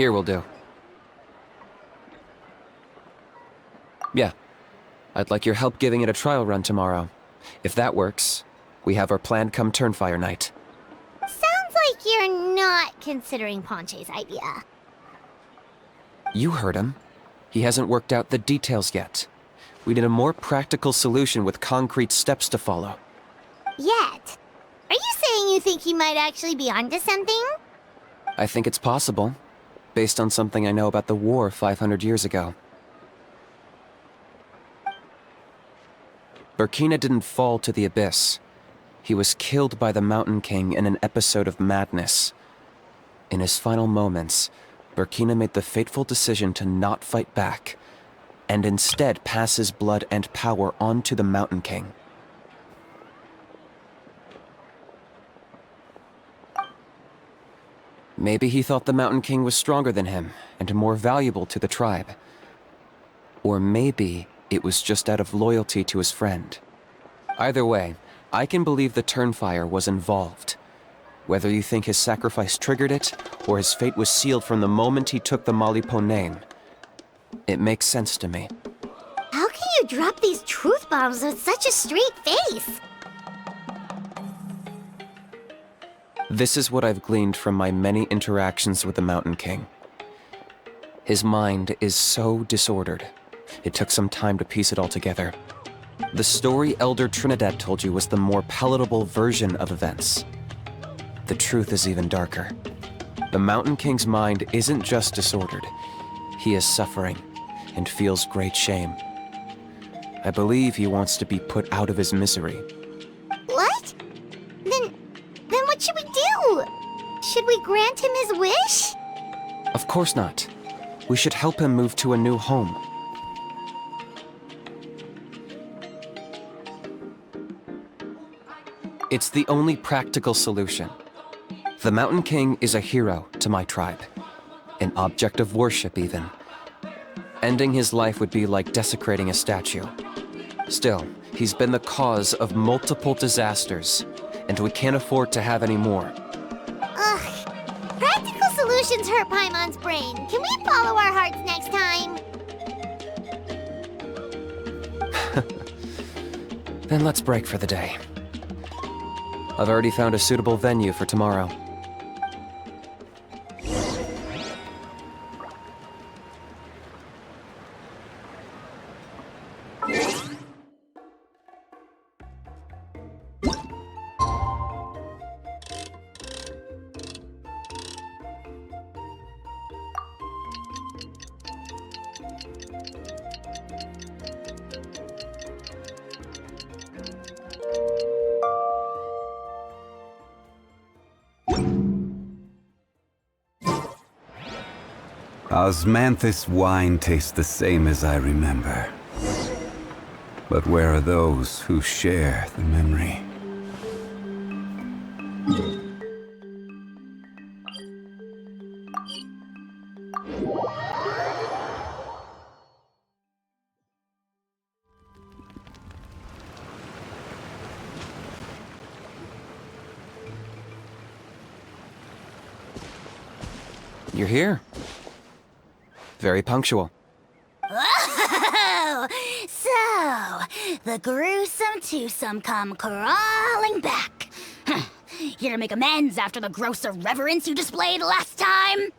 Here will do. Yeah. I'd like your help giving it a trial run tomorrow. If that works, we have our plan come Turnfire night. Sounds like you're not considering Ponche's idea. You heard him. He hasn't worked out the details yet. We need a more practical solution with concrete steps to follow. Yet? Are you saying you think he might actually be onto something? I think it's possible, based on something I know about the war 500 years ago. Burkina didn't fall to the abyss. He was killed by the Mountain King in an episode of madness. In his final moments, Burkina made the fateful decision to not fight back, and instead pass his blood and power on to the Mountain King. Maybe he thought the Mountain King was stronger than him, and more valuable to the tribe. Or maybe it was just out of loyalty to his friend. Either way, I can believe the Turnfire was involved. Whether you think his sacrifice triggered it, or his fate was sealed from the moment he took the Malipo name, it makes sense to me. How can you drop these truth bombs with such a straight face? This is what I've gleaned from my many interactions with the Mountain King. His mind is so disordered. It took some time to piece it all together. The story Elder Trinidad told you was the more palatable version of events. The truth is even darker. The Mountain King's mind isn't just disordered. He is suffering and feels great shame. I believe he wants to be put out of his misery. What? Then what should we do? Should we grant him his wish? Of course not. We should help him move to a new home. It's the only practical solution. The Mountain King is a hero to my tribe. An object of worship, even. Ending his life would be like desecrating a statue. Still, he's been the cause of multiple disasters, and we can't afford to have any more. Ugh. Practical solutions hurt Paimon's brain. Can we follow our hearts next time? Then let's break for the day. I've already found a suitable venue for tomorrow. Osmanthus wine tastes the same as I remember. But where are those who share the memory? You're here. Very punctual. Oh, so the gruesome twosome come crawling back. Here to make amends after the gross irreverence you displayed last time?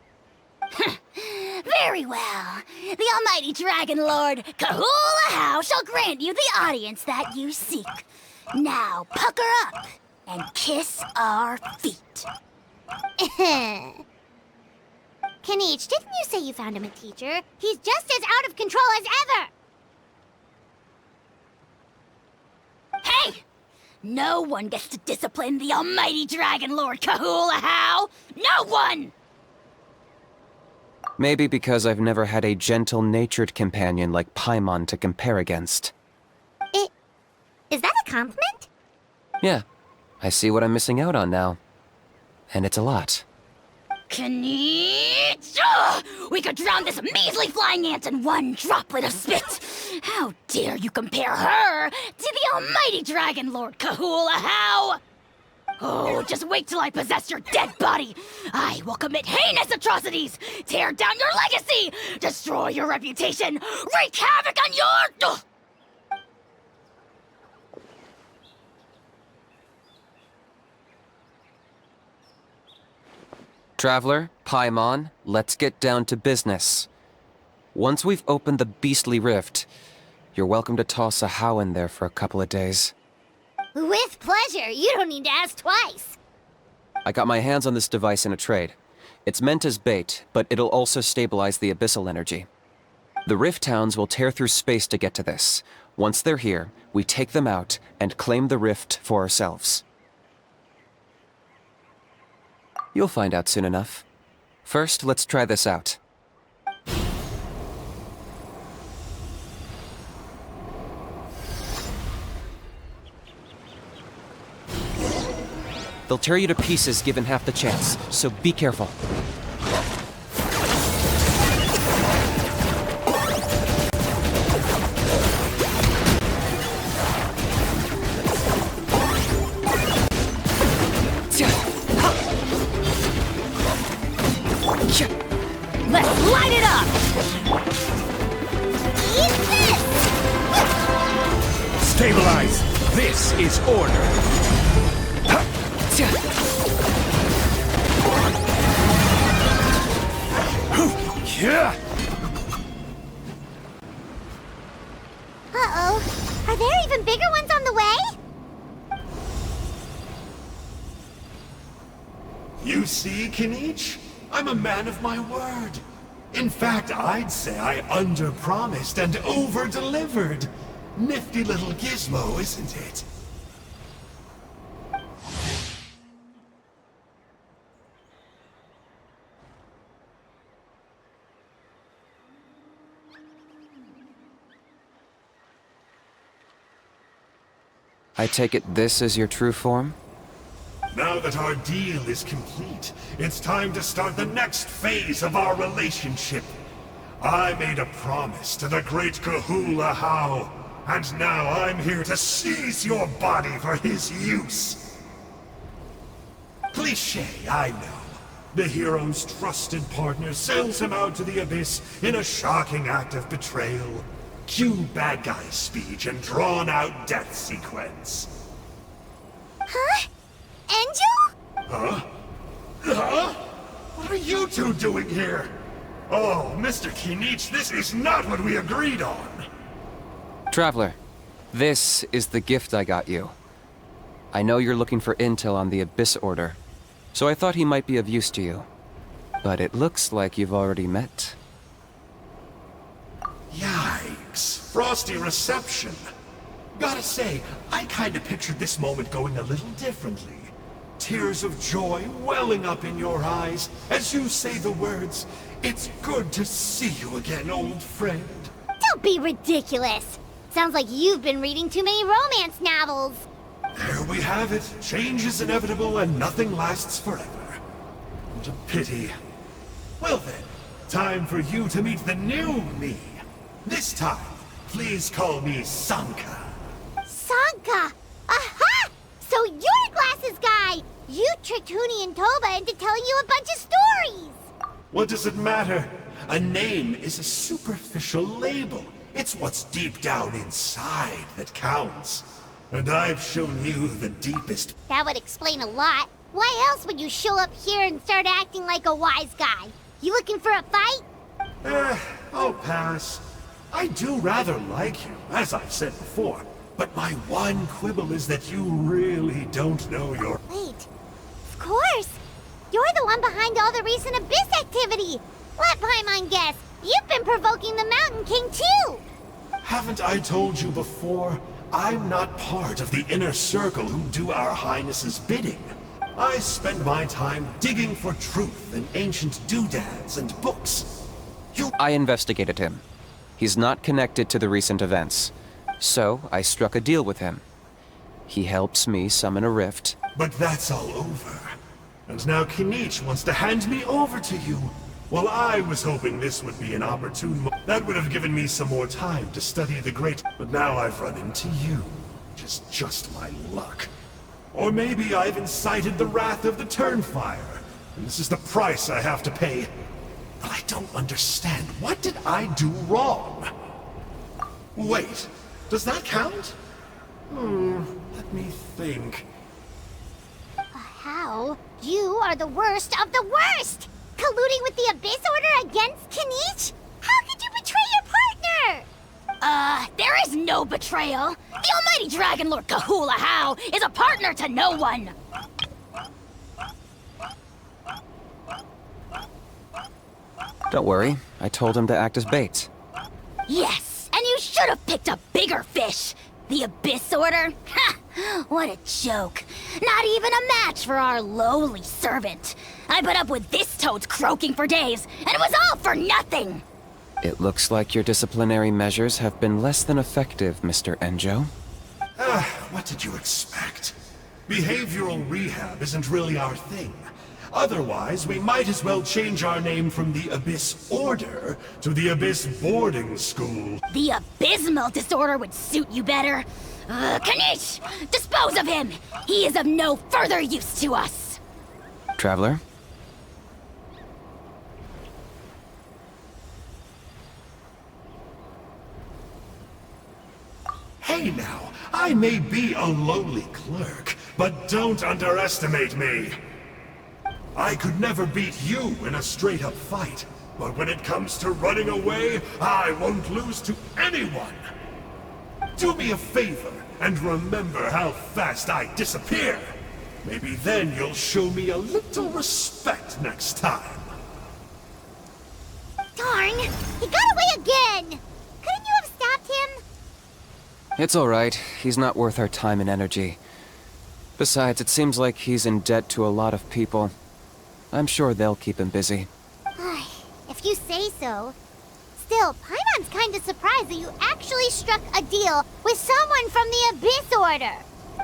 Very well. The almighty Dragon Lord, Kahula shall grant you the audience that you seek. Now pucker up and kiss our feet. Kanichi, didn't you say you found him a teacher? He's just as out of control as ever! Hey! No one gets to discipline the almighty Dragon Lord Kahula! No one! Maybe because I've never had a gentle-natured companion like Paimon to compare against. Is that a compliment? Yeah, I see what I'm missing out on now. And it's a lot. Kanichi! We could drown this measly flying ant in one droplet of spit! How dare you compare her to the almighty Dragon Lord Kahula! Oh, just wait till I possess your dead body! I will commit heinous atrocities! Tear down your legacy! Destroy your reputation! Wreak havoc on your... Ugh. Traveler, Paimon, let's get down to business. Once we've opened the beastly rift, you're welcome to toss a how in there for a couple of days. With pleasure. You don't need to ask twice. I got my hands on this device in a trade. It's meant as bait, but it'll also stabilize the abyssal energy. The rift towns will tear through space to get to this. Once they're here, we take them out and claim the rift for ourselves. You'll find out soon enough. First, let's try this out. They'll tear you to pieces given half the chance, so be careful. Let's light it up! Eat this! Stabilize! This is order! Yeah! Uh-oh. Are there even bigger ones on the way? You see, Kinich? I'm a man of my word. In fact, I'd say I under-promised and over-delivered. Nifty little gizmo, isn't it? I take it this is your true form? Now that our deal is complete, it's time to start the next phase of our relationship. I made a promise to the great Kahula How, and now I'm here to seize your body for his use. Cliché, I know. The hero's trusted partner sells him out to the abyss in a shocking act of betrayal. Cue bad guy speech and drawn-out death sequence. Huh? Angel? Huh? Huh? What are you two doing here? Oh, Mr. Kinich, this is not what we agreed on. Traveler, this is the gift I got you. I know you're looking for intel on the Abyss Order, so I thought he might be of use to you. But it looks like you've already met. Yikes. Frosty reception. Gotta say, I kinda pictured this moment going a little differently. Tears of joy welling up in your eyes as you say the words, "It's good to see you again, old friend." Don't be ridiculous. Sounds like you've been reading too many romance novels. There we have it. Change is inevitable and nothing lasts forever. What a pity. Well then, time for you to meet the new me. This time, please call me Sanka. Sanka! Aha! So you're Glasses Guy! You tricked Huni and Toba into telling you a bunch of stories! What does it matter? A name is a superficial label. It's what's deep down inside that counts. And I've shown you the deepest. That would explain a lot. Why else would you show up here and start acting like a wise guy? You looking for a fight? I'll pass. I do rather like you, as I've said before. But my one quibble is that you really don't know your... Wait. Of course! You're the one behind all the recent Abyss activity! Let Paimon guess, you've been provoking the Mountain King too! Haven't I told you before? I'm not part of the inner circle who do our Highness's bidding. I spend my time digging for truth in ancient doodads and books. I investigated him. He's not connected to the recent events. So, I struck a deal with him. He helps me summon a rift. But that's all over. And now Kinich wants to hand me over to you. Well, I was hoping this would be an opportune that would have given me some more time to study the great... But now I've run into you. Just my luck. Or maybe I've incited the wrath of the Turnfire, and this is the price I have to pay. But I don't understand. What did I do wrong? Wait, does that count? Let me think. How? You are the worst of the worst! Colluding with the Abyss Order against Kinich? How could you betray your partner? There is no betrayal. The almighty Dragon Lord Kahula How is a partner to no one. Don't worry, I told him to act as bait. Yes, and you should have picked a bigger fish. The Abyss Order? Ha! What a joke. Not even a match for our lowly servant. I put up with this toad's croaking for days, and it was all for nothing. It looks like your disciplinary measures have been less than effective, Mr. Enjo. What did you expect? Behavioral rehab isn't really our thing. Otherwise, we might as well change our name from the Abyss Order to the Abyss Boarding School. The abysmal disorder would suit you better. Kanish! Dispose of him! He is of no further use to us! Traveler? Hey now, I may be a lowly clerk, but don't underestimate me. I could never beat you in a straight-up fight, but when it comes to running away, I won't lose to anyone. Do me a favor and remember how fast I disappear. Maybe then you'll show me a little respect next time. Darn! He got away again! Couldn't you have stopped him? It's alright. He's not worth our time and energy. Besides, it seems like he's in debt to a lot of people. I'm sure they'll keep him busy. If you say so. Still, Paimon's kinda surprised that you actually struck a deal with someone from the Abyss Order.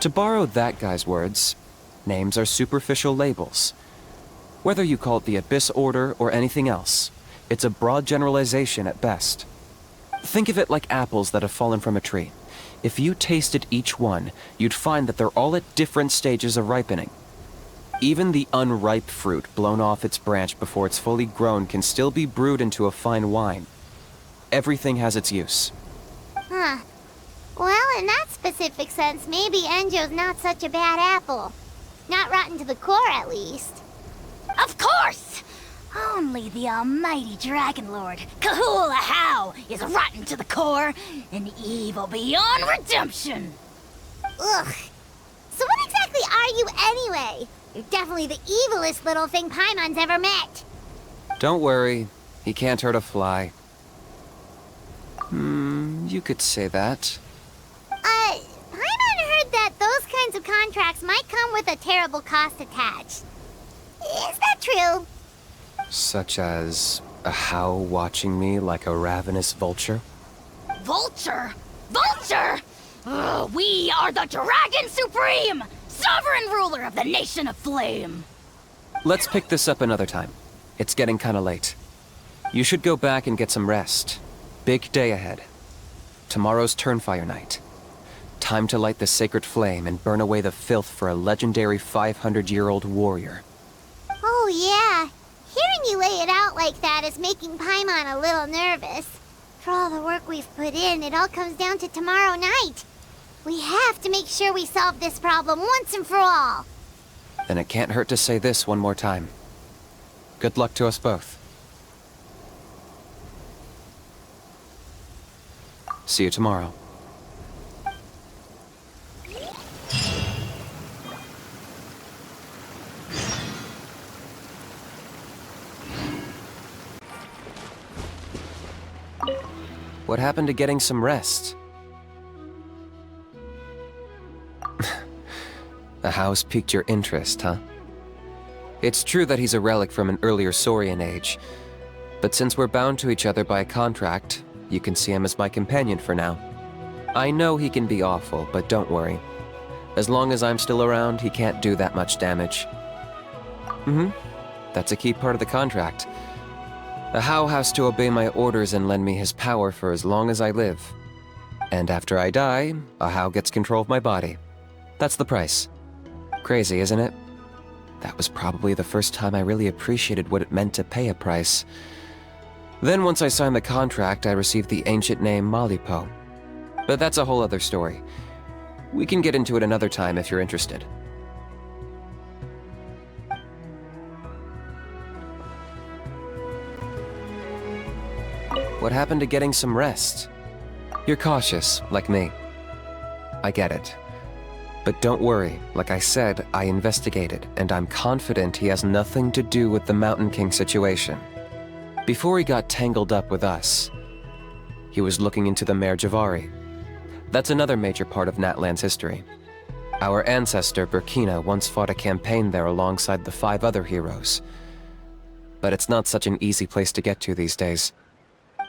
To borrow that guy's words, names are superficial labels. Whether you call it the Abyss Order or anything else, it's a broad generalization at best. Think of it like apples that have fallen from a tree. If you tasted each one, you'd find that they're all at different stages of ripening. Even the unripe fruit blown off its branch before it's fully grown can still be brewed into a fine wine. Everything has its use. Huh. Well, in that specific sense, maybe Enjo's not such a bad apple. Not rotten to the core, at least. Of course! Only the almighty Dragon Lord, Kahula How, is rotten to the core and evil beyond redemption. Ugh. So what exactly are you anyway? You're definitely the evilest little thing Paimon's ever met. Don't worry, he can't hurt a fly. You could say that. Paimon heard that those kinds of contracts might come with a terrible cost attached. Is that true? Such as a How watching me like a ravenous vulture? Vulture? Vulture? We are the Dragon Supreme! Sovereign ruler of the Nation of Flame! Let's pick this up another time. It's getting kinda late. You should go back and get some rest. Big day ahead. Tomorrow's Turnfire night. Time to light the sacred flame and burn away the filth for a legendary 500-year-old warrior. Oh yeah. Hearing you lay it out like that is making Paimon a little nervous. For all the work we've put in, it all comes down to tomorrow night. We have to make sure we solve this problem once and for all. Then it can't hurt to say this one more time. Good luck to us both. See you tomorrow. What happened to getting some rest? The house piqued your interest, huh? It's true that he's a relic from an earlier Saurian age, but since we're bound to each other by a contract, you can see him as my companion for now. I know he can be awful, but don't worry. As long as I'm still around, he can't do that much damage. That's a key part of the contract. The How has to obey my orders and lend me his power for as long as I live. And after I die, a How gets control of my body. That's the price. Crazy, isn't it? That was probably the first time I really appreciated what it meant to pay a price. Then once I signed the contract, I received the ancient name Malipo. But that's a whole other story. We can get into it another time if you're interested. What happened to getting some rest? You're cautious, like me. I get it. But don't worry, like I said, I investigated, and I'm confident he has nothing to do with the Mountain King situation. Before he got tangled up with us, he was looking into the Mare Javari. That's another major part of Natlan's history. Our ancestor, Burkina, once fought a campaign there alongside the 5 other heroes. But it's not such an easy place to get to these days.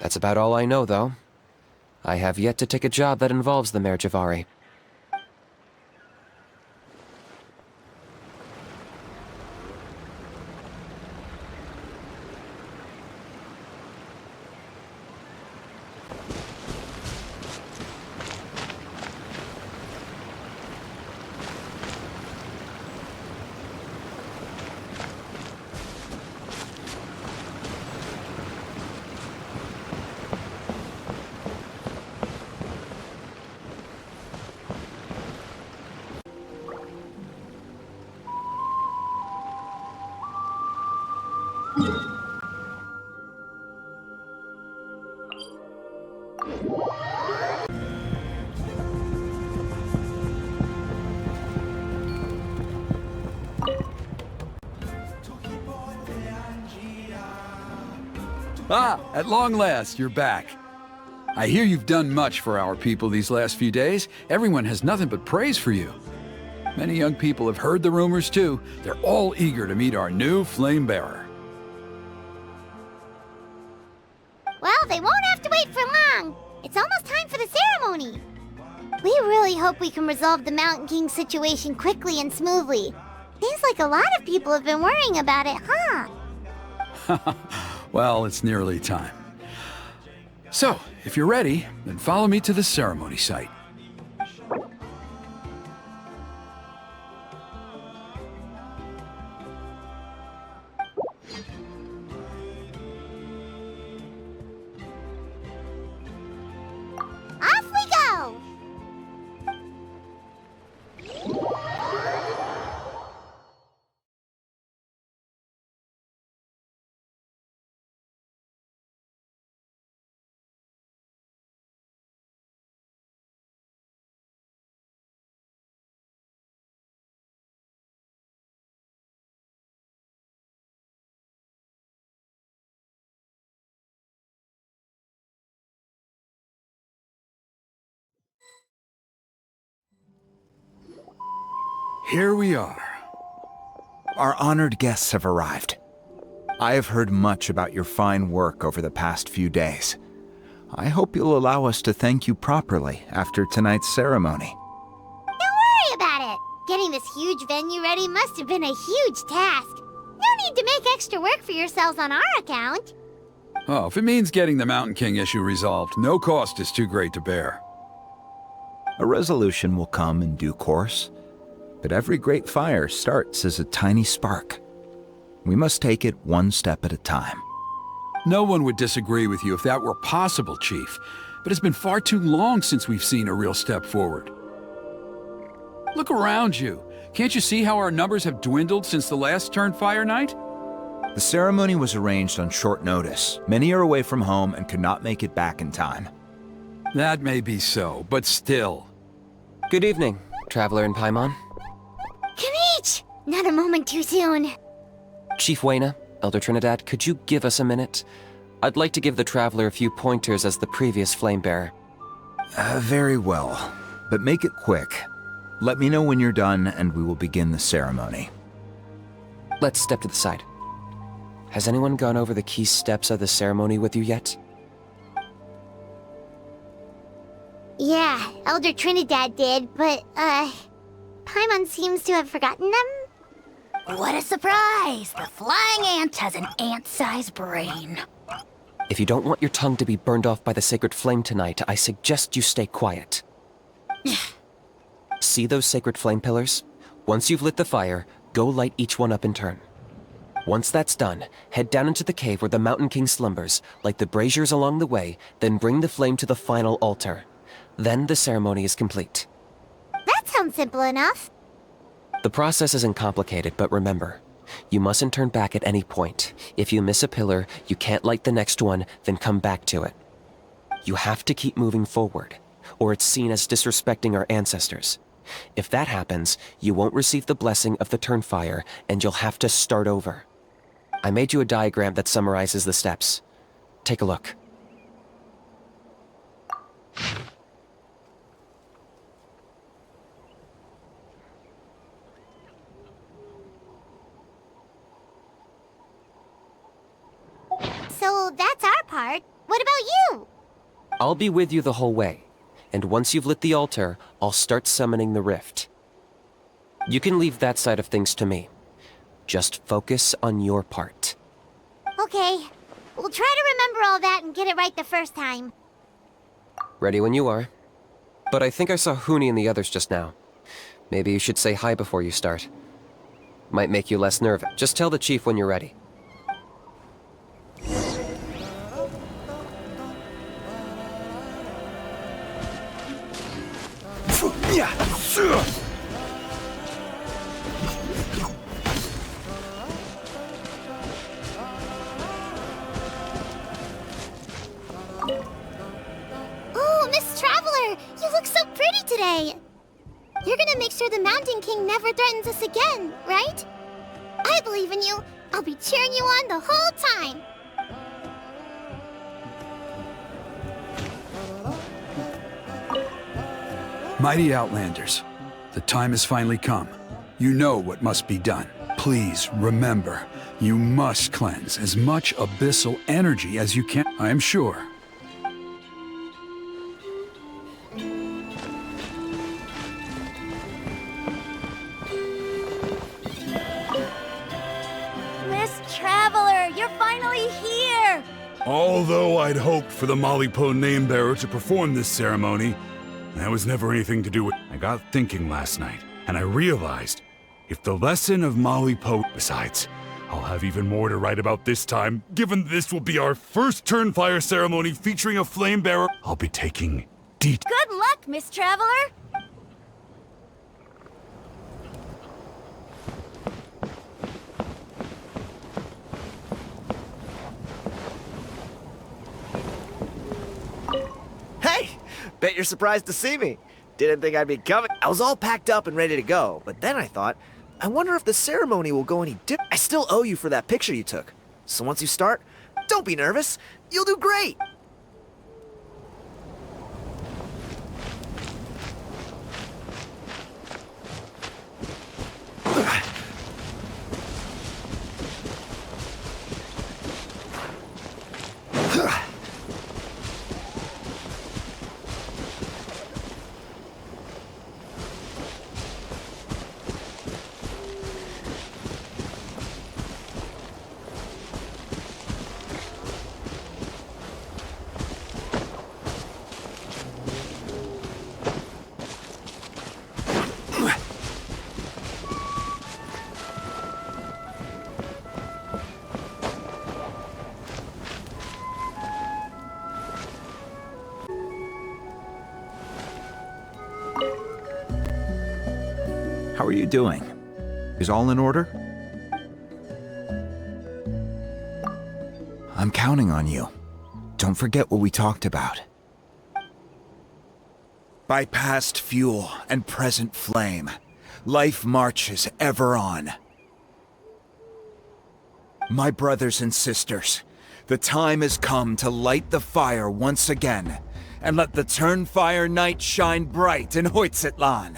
That's about all I know, though. I have yet to take a job that involves the Mare Javari. Ah, at long last, you're back. I hear you've done much for our people these last few days. Everyone has nothing but praise for you. Many young people have heard the rumors too. They're all eager to meet our new flame bearer. Well, they won't have to wait for long. It's almost time for the ceremony. We really hope we can resolve the Mountain King situation quickly and smoothly. Seems like a lot of people have been worrying about it, huh? Well, it's nearly time. So, if you're ready, then follow me to the ceremony site. Off we go! Here we are. Our honored guests have arrived. I have heard much about your fine work over the past few days. I hope you'll allow us to thank you properly after tonight's ceremony. Don't worry about it. Getting this huge venue ready must have been a huge task. No need to make extra work for yourselves on our account. Oh, if it means getting the Mountain King issue resolved, no cost is too great to bear. A resolution will come in due course, but every great fire starts as a tiny spark. We must take it one step at a time. No one would disagree with you if that were possible, Chief, but it's been far too long since we've seen a real step forward. Look around you. Can't you see how our numbers have dwindled since the last Turnfire night? The ceremony was arranged on short notice. Many are away from home and could not make it back in time. That may be so, but still. Good evening, Traveler in Paimon. Kanich! Not a moment too soon. Chief Wayna, Elder Trinidad, could you give us a minute? I'd like to give the Traveler a few pointers as the previous Flamebearer. Very well, but make it quick. Let me know when you're done and we will begin the ceremony. Let's step to the side. Has anyone gone over the key steps of the ceremony with you yet? Yeah, Elder Trinidad did, but, Paimon seems to have forgotten them? What a surprise! The flying ant has an ant-sized brain. If you don't want your tongue to be burned off by the sacred flame tonight, I suggest you stay quiet. See those sacred flame pillars? Once you've lit the fire, go light each one up in turn. Once that's done, head down into the cave where the Mountain King slumbers, light the braziers along the way, then bring the flame to the final altar. Then the ceremony is complete. That sounds simple enough. The process isn't complicated, but remember, you mustn't turn back at any point. If you miss a pillar, you can't light the next one, then come back to it. You have to keep moving forward, or it's seen as disrespecting our ancestors. If that happens, you won't receive the blessing of the Turnfire, and you'll have to start over. I made you a diagram that summarizes the steps. Take a look. So that's our part. What about you? I'll be with you the whole way, and once you've lit the altar, I'll start summoning the rift. You can leave that side of things to me. Just focus on your part. Okay. We'll try to remember all that and get it right the first time. Ready when you are. But I think I saw Huni and the others just now. Maybe you should say hi before you start. Might make you less nervous. Just tell the chief when you're ready. Oh, Miss Traveler! You look so pretty today! You're gonna make sure the Mountain King never threatens us again, right? I believe in you. I'll be cheering you on the whole time. Mighty Outlanders, the time has finally come. You know what must be done. Please remember, you must cleanse as much abyssal energy as you can. I am sure. Miss Traveler, you're finally here! Although I'd hoped for the Malipo name-bearer to perform this ceremony, that was never anything to do with... I got thinking last night, and I realized, if the lesson of Malipo... Besides, I'll have even more to write about this time, given this will be our first Turnfire ceremony featuring a flame-bearer. I'll be taking Good luck, Miss Traveler! Hey! Bet you're surprised to see me. Didn't think I'd be coming. I was all packed up and ready to go, but then I thought, I wonder if the ceremony will go any different. I still owe you for that picture you took. So once you start, don't be nervous. You'll do great. How are you doing? Is all in order? I'm counting on you. Don't forget what we talked about. By past fuel and present flame, life marches ever on. My brothers and sisters, the time has come to light the fire once again, and let the Turnfire night shine bright in Hoytzitlan.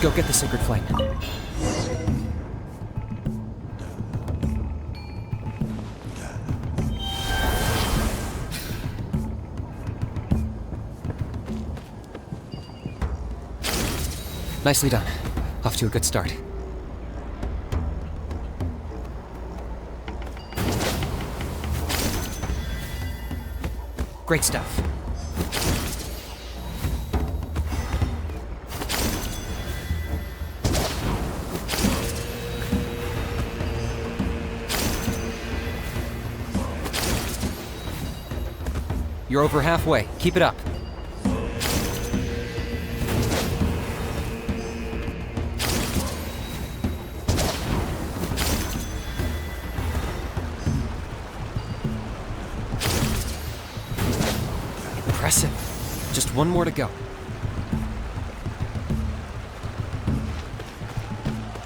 Go get the sacred flame. Nicely done. Off to a good start. Great stuff. You're over halfway. Keep it up. Impressive. Just one more to go.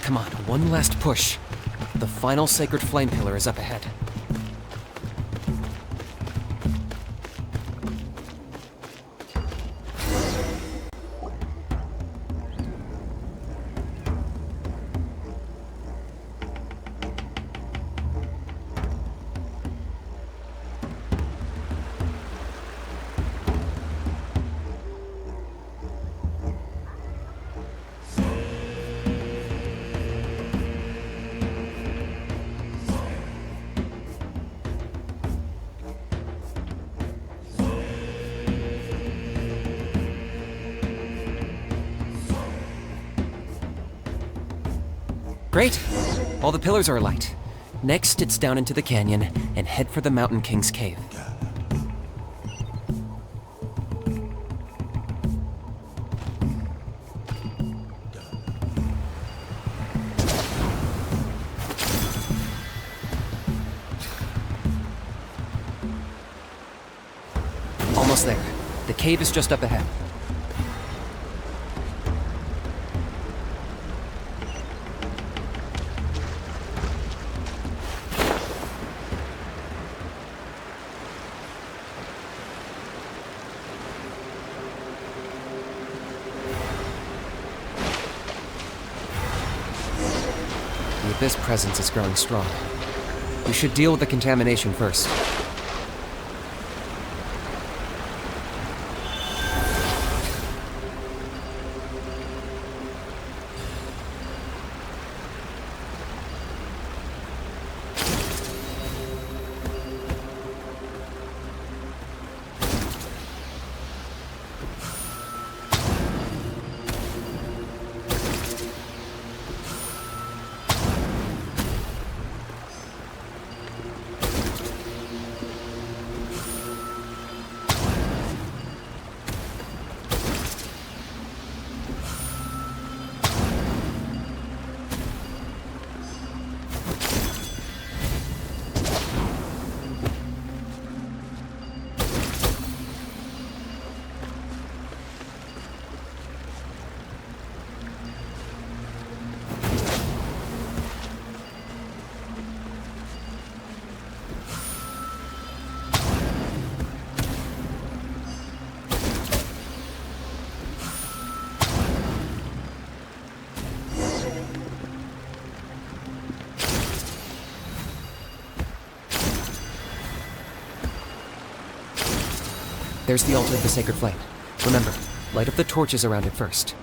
Come on, one last push. The final sacred flame pillar is up ahead. Great! All the pillars are alight. Next, it's down into the canyon and head for the Mountain King's cave. Almost there. The cave is just up ahead. The Abyss presence is growing strong. We should deal with the contamination first. There's the altar of the sacred flame. Remember, light up the torches around it first.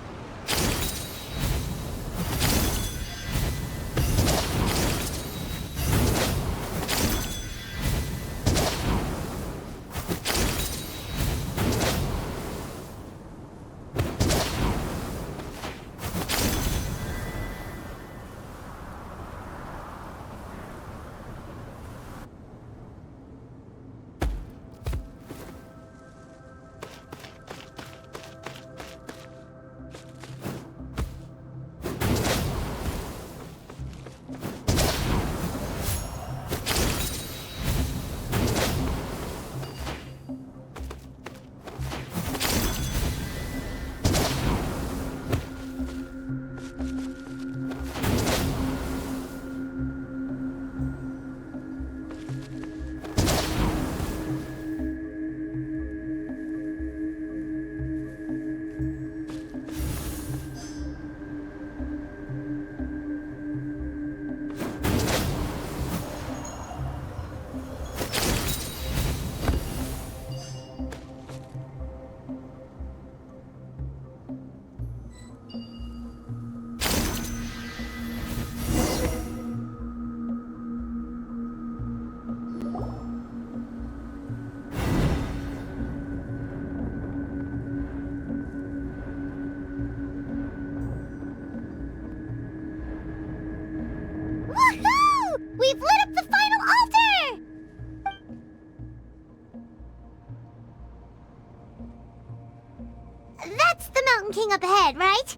up ahead, right?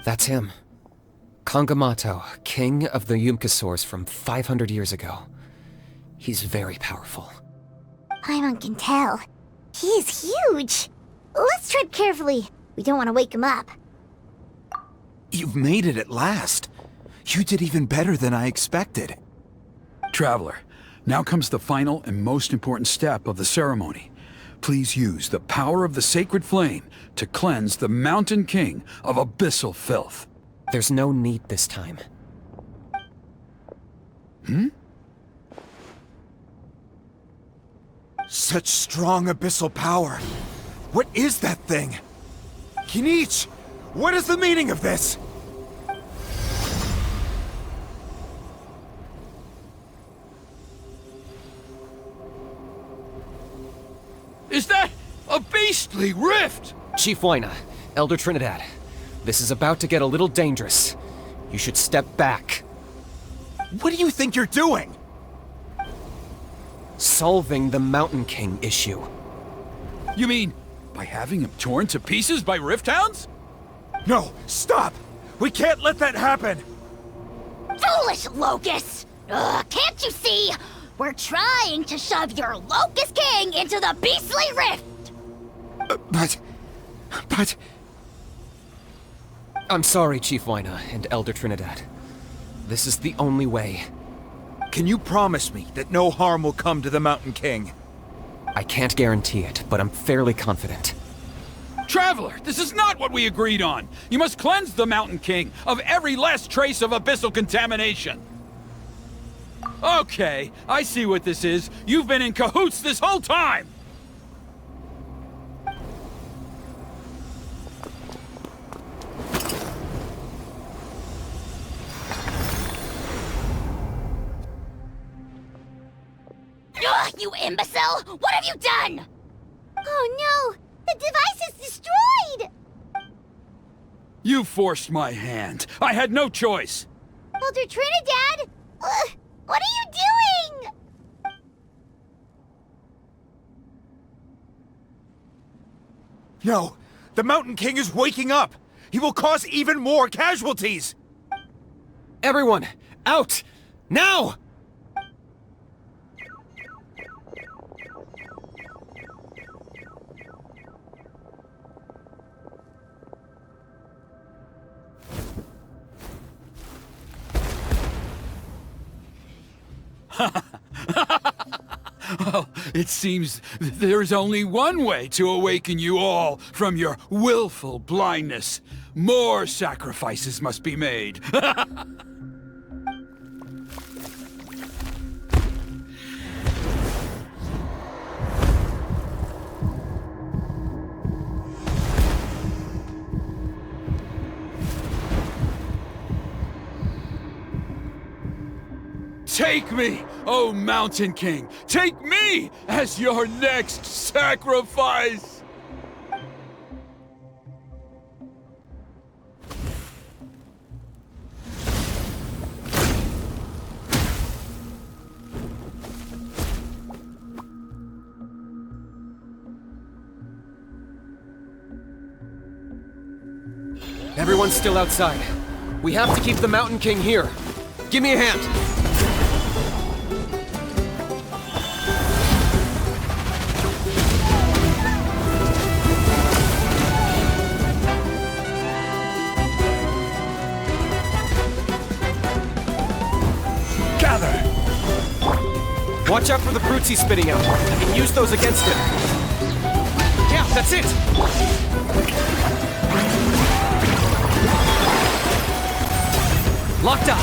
That's him. Kangamato, king of the Yumkasaurs from 500 years ago. He's very powerful. Paimon can tell. He is huge. Let's tread carefully. We don't want to wake him up. You've made it at last. You did even better than I expected. Traveler, now comes the final and most important step of the ceremony. Please use the power of the sacred flame to cleanse the Mountain King of abyssal filth. There's no need this time. Such strong abyssal power. What is that thing? Kinich, what is the meaning of this? Is that a beastly rift? Chief Waina, Elder Trinidad, this is about to get a little dangerous. You should step back. What do you think you're doing? Solving the Mountain King issue. You mean by having him torn to pieces by rift hounds? No, stop! We can't let that happen! Foolish Locust! Can't you see? We're trying to shove your Locust King into the beastly rift! But... I'm sorry, Chief Waina and Elder Trinidad. This is the only way. Can you promise me that no harm will come to the Mountain King? I can't guarantee it, but I'm fairly confident. Traveler, this is not what we agreed on! You must cleanse the Mountain King of every last trace of abyssal contamination! Okay, I see what this is. You've been in cahoots this whole time! Ugh, you imbecile! What have you done? Oh no! The device is destroyed! You forced my hand. I had no choice. Elder Trinidad! What are you doing? No! The Mountain King is waking up! He will cause even more casualties! Everyone, out! Now! Well, it seems there's only one way to awaken you all from your willful blindness. More sacrifices must be made. Take me, O Mountain King! Take me as your next sacrifice! Everyone's still outside. We have to keep the Mountain King here. Give me a hand. Watch out for the brutes he's spitting out. I can use those against him. Yeah, that's it! Locked up!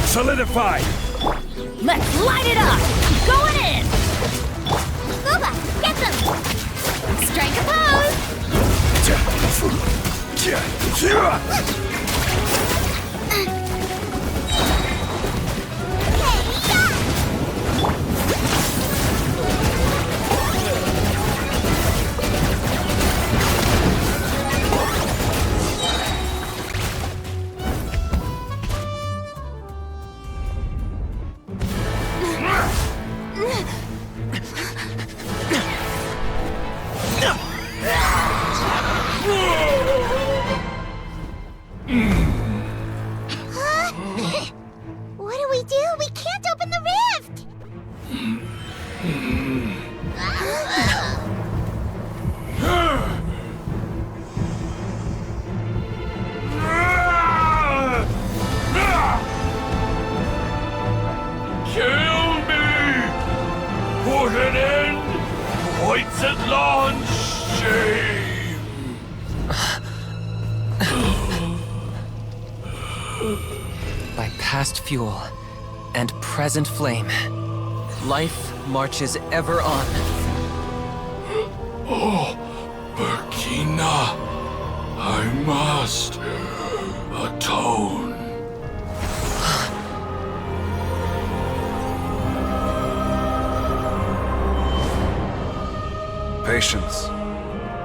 Solidified! Let's light it up! Going in! Booba, get them! Strike a pose! What do we do? We can't open the rift! Kill me! Put an end to White's Natlan's shame! By past fuel and present flame, life marches ever on. Oh, Burkina, I must atone. Patience.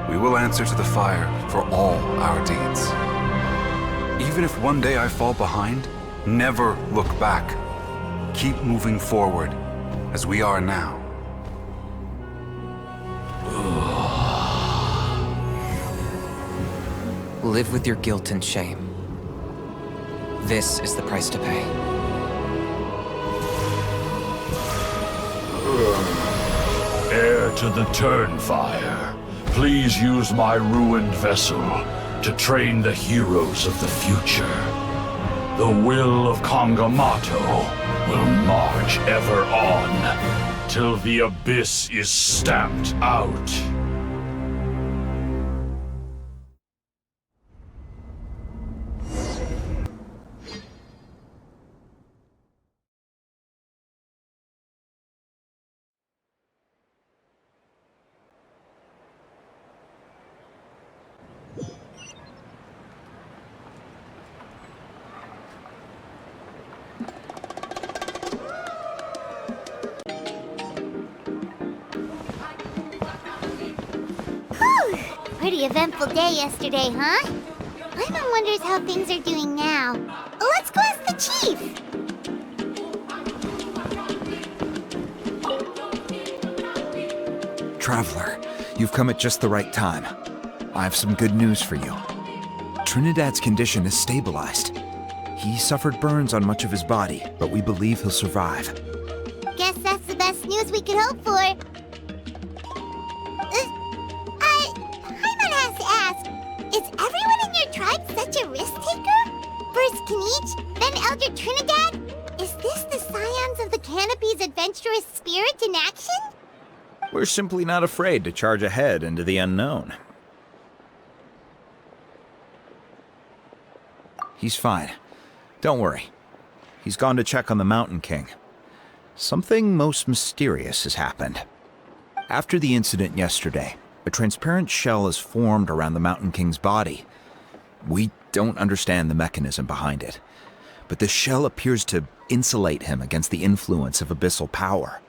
We will answer to the fire for all our deeds. Even if one day I fall behind, never look back. Keep moving forward, as we are now. Live with your guilt and shame. This is the price to pay. Heir to the Turnfire, please use my ruined vessel to train the heroes of the future. The will of Kangamato will march ever on, till the abyss is stamped out. Pretty eventful day yesterday, huh? Paimon wonders how things are doing now. Let's go ask the chief! Traveler, you've come at just the right time. I have some good news for you. Trinidad's condition is stabilized. He suffered burns on much of his body, but we believe he'll survive. Guess that's the best news we could hope for. Paimon has to ask, is everyone in your tribe such a risk-taker? First Kinich, then Elder Trinidad? Is this the Scions of the Canopy's adventurous spirit in action? We're simply not afraid to charge ahead into the unknown. He's fine. Don't worry. He's gone to check on the Mountain King. Something most mysterious has happened. After the incident yesterday, a transparent shell is formed around the Mountain King's body. We don't understand the mechanism behind it, but the shell appears to insulate him against the influence of abyssal power.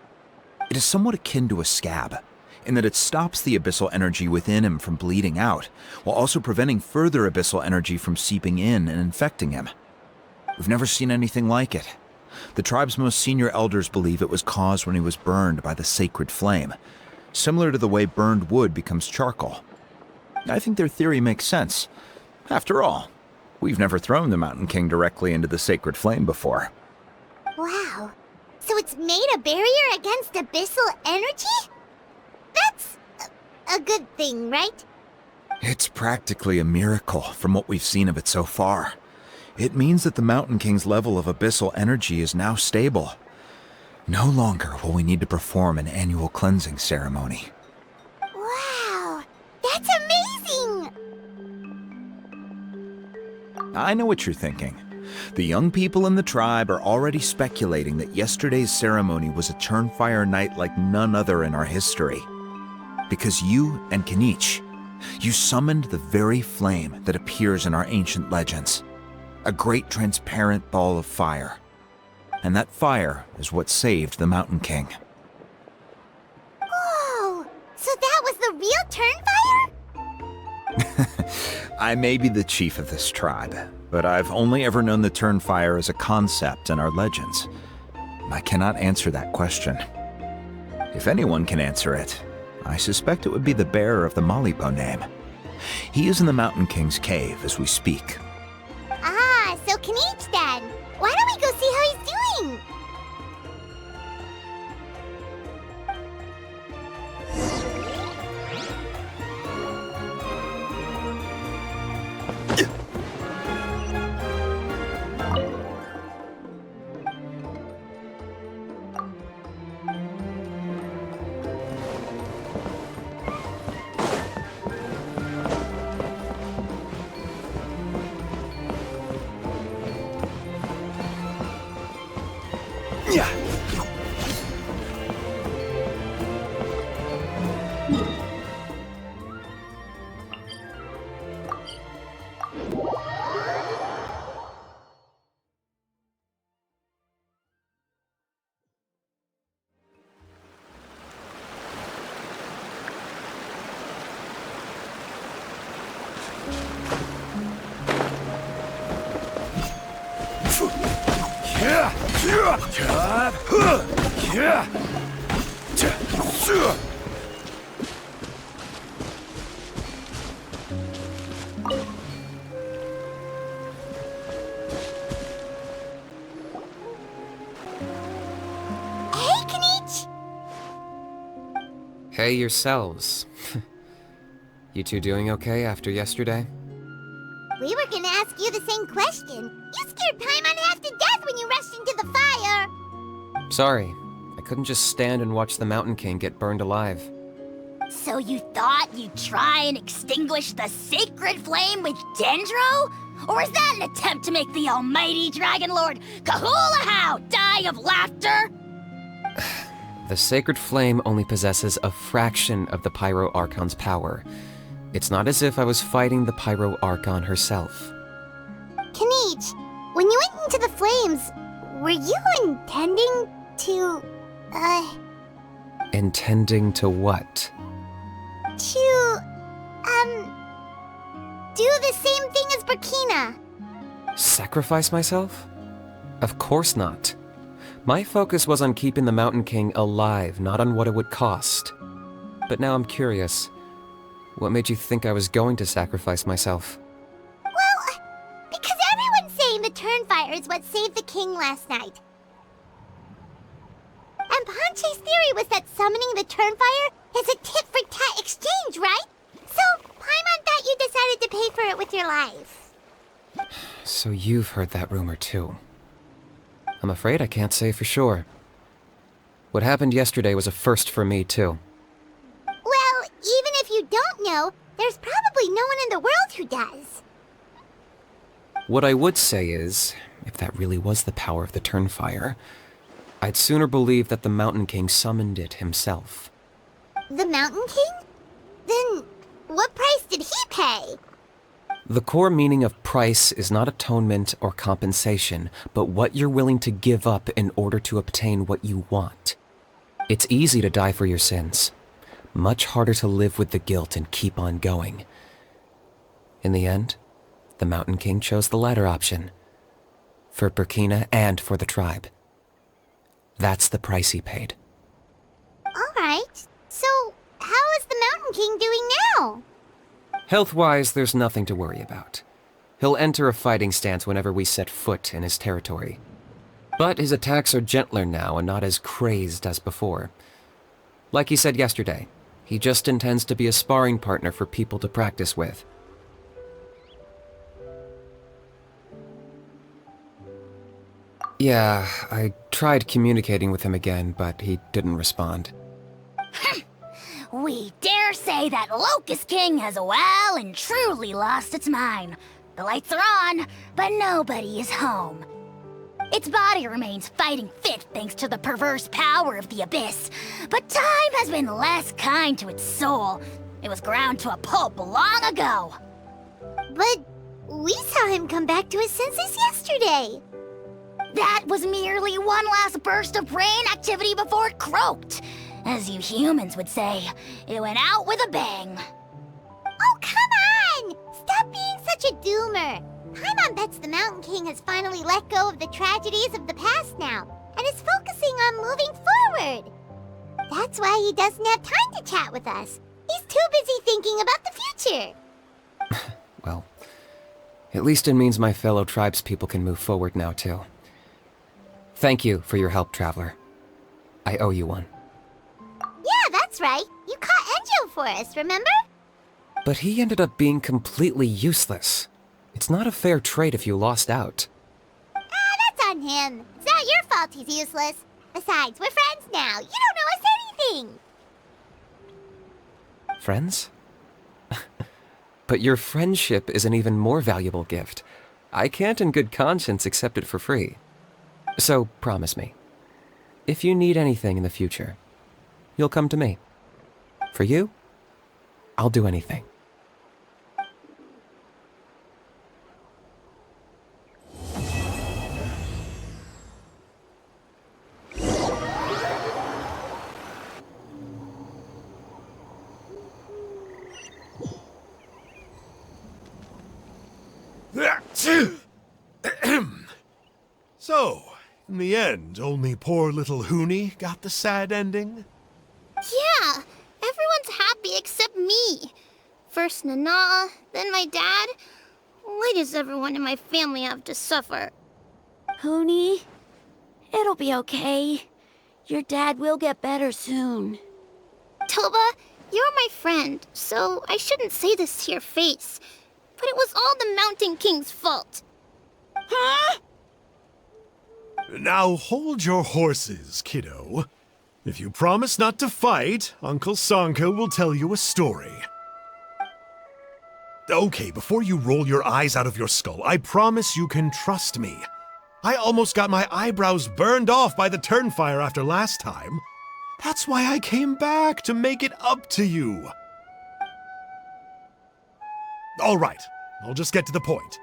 It is somewhat akin to a scab, in that it stops the abyssal energy within him from bleeding out, while also preventing further abyssal energy from seeping in and infecting him. We've never seen anything like it. The tribe's most senior elders believe it was caused when he was burned by the sacred flame, similar to the way burned wood becomes charcoal. I think their theory makes sense. After all, we've never thrown the Mountain King directly into the sacred flame before. Wow. So it's made a barrier against abyssal energy? That's a good thing, right? It's practically a miracle from what we've seen of it so far. It means that the Mountain King's level of abyssal energy is now stable. No longer will we need to perform an annual cleansing ceremony. Wow, that's amazing! I know what you're thinking. The young people in the tribe are already speculating that yesterday's ceremony was a Turnfire night like none other in our history. Because you and Kinich, you summoned the very flame that appears in our ancient legends. A great transparent ball of fire. And that fire is what saved the Mountain King. Whoa! So that was the real Turnfire? I may be the chief of this tribe, but I've only ever known the Turnfire as a concept in our legends. I cannot answer that question. If anyone can answer it, I suspect it would be the bearer of the Malipo name. He is in the Mountain King's cave as we speak. Ah, so Kanich then. Why don't we go see how he's doing? Hey yourselves. You two doing okay after yesterday? We were gonna ask you the same question. You scared Paimon half to death when you rushed into the fire! Sorry, I couldn't just stand and watch the Mountain King get burned alive. So you thought you'd try and extinguish the sacred flame with Dendro? Or is that an attempt to make the almighty Dragon Lord Kahulahau die of laughter? The sacred flame only possesses a fraction of the Pyro Archon's power. It's not as if I was fighting the Pyro Archon herself. Kanich, when you went into the flames, were you intending to, Intending to what? do the same thing as Burkina? Sacrifice myself? Of course not. My focus was on keeping the Mountain King alive, not on what it would cost. But now I'm curious. What made you think I was going to sacrifice myself? Well, because everyone's saying the Turnfire is what saved the king last night. And Ponche's theory was that summoning the Turnfire is a tit-for-tat exchange, right? So, Paimon thought you decided to pay for it with your life. So you've heard that rumor too. I'm afraid I can't say for sure. What happened yesterday was a first for me too. Well, even if you don't know, there's probably no one in the world who does. What I would say is, if that really was the power of the Turnfire, I'd sooner believe that the Mountain King summoned it himself. The Mountain King? Then, what price did he pay? The core meaning of price is not atonement or compensation, but what you're willing to give up in order to obtain what you want. It's easy to die for your sins. Much harder to live with the guilt and keep on going. In the end, the Mountain King chose the latter option. For Burkina and for the tribe. That's the price he paid. Alright, so how is the Mountain King doing now? Health-wise, there's nothing to worry about. He'll enter a fighting stance whenever we set foot in his territory. But his attacks are gentler now and not as crazed as before. Like he said yesterday, he just intends to be a sparring partner for people to practice with. Yeah, I tried communicating with him again, but he didn't respond. We dare say that Locust King has well and truly lost its mind. The lights are on, but nobody is home. Its body remains fighting fit thanks to the perverse power of the Abyss, but time has been less kind to its soul. It was ground to a pulp long ago. But we saw him come back to his senses yesterday. That was merely one last burst of brain activity before it croaked. As you humans would say, it went out with a bang. Oh, come on! Stop being such a doomer. Paimon bets the Mountain King has finally let go of the tragedies of the past now, and is focusing on moving forward. That's why he doesn't have time to chat with us. He's too busy thinking about the future. Well, at least it means my fellow tribespeople can move forward now, too. Thank you for your help, Traveler. I owe you one. Yeah, that's right. You caught Enjo for us, remember? But he ended up being completely useless. It's not a fair trade if you lost out. That's on him. It's not your fault he's useless. Besides, we're friends now. You don't owe us anything. Friends? But your friendship is an even more valuable gift. I can't in good conscience accept it for free. So promise me, if you need anything in the future, you'll come to me. For you, I'll do anything. So, in the end, only poor little Huni got the sad ending? Yeah, everyone's happy except me. First Nana, then my dad. Why does everyone in my family have to suffer? Huni, it'll be okay. Your dad will get better soon. Toba, you're my friend, so I shouldn't say this to your face. But it was all the Mountain King's fault. Huh? Now hold your horses, kiddo. If you promise not to fight, Uncle Sanka will tell you a story. Okay, before you roll your eyes out of your skull, I promise you can trust me. I almost got my eyebrows burned off by the Turnfire after last time. That's why I came back, to make it up to you. All right, I'll just get to the point.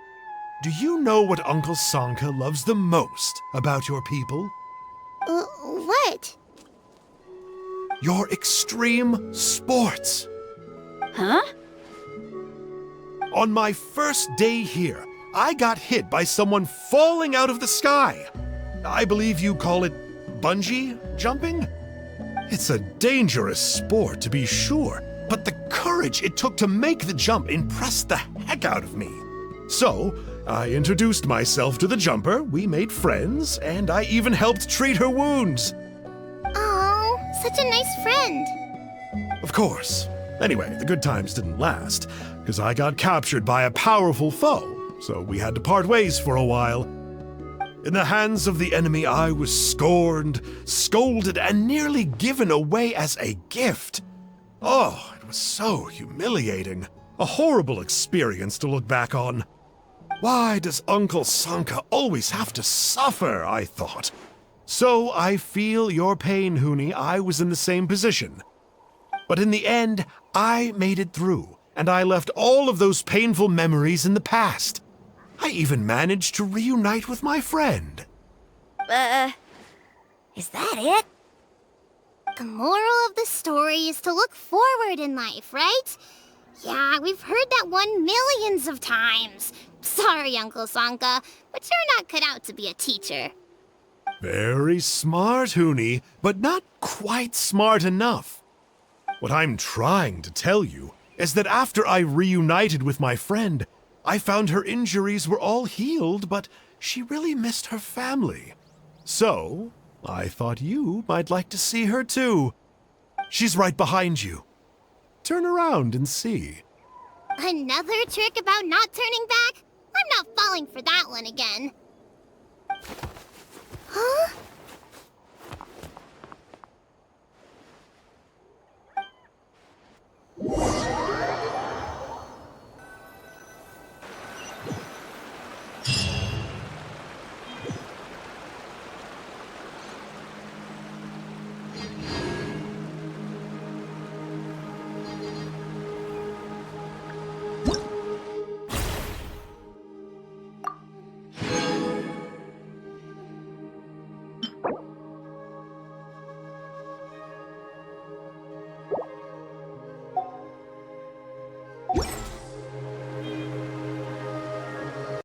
Do you know what Uncle Sanka loves the most about your people? What? Your extreme sports. Huh? On my first day here, I got hit by someone falling out of the sky. I believe you call it bungee jumping? It's a dangerous sport, to be sure, but the courage it took to make the jump impressed the heck out of me. So, I introduced myself to the jumper, we made friends, and I even helped treat her wounds. Oh, such a nice friend. Of course. Anyway, the good times didn't last, because I got captured by a powerful foe, so we had to part ways for a while. In the hands of the enemy, I was scorned, scolded, and nearly given away as a gift. Oh, it was so humiliating. A horrible experience to look back on. Why does Uncle Sanka always have to suffer, I thought. So I feel your pain, Huni. I was in the same position. But in the end, I made it through, and I left all of those painful memories in the past. I even managed to reunite with my friend. Is that it? The moral of the story is to look forward in life, right? Yeah, we've heard that one millions of times. Sorry, Uncle Sanka, but you're not cut out to be a teacher. Very smart, Huni, but not quite smart enough. What I'm trying to tell you is that after I reunited with my friend, I found her injuries were all healed, but she really missed her family. So, I thought you might like to see her too. She's right behind you. Turn around and see. Another trick about not turning back? I'm not falling for that one again. Huh?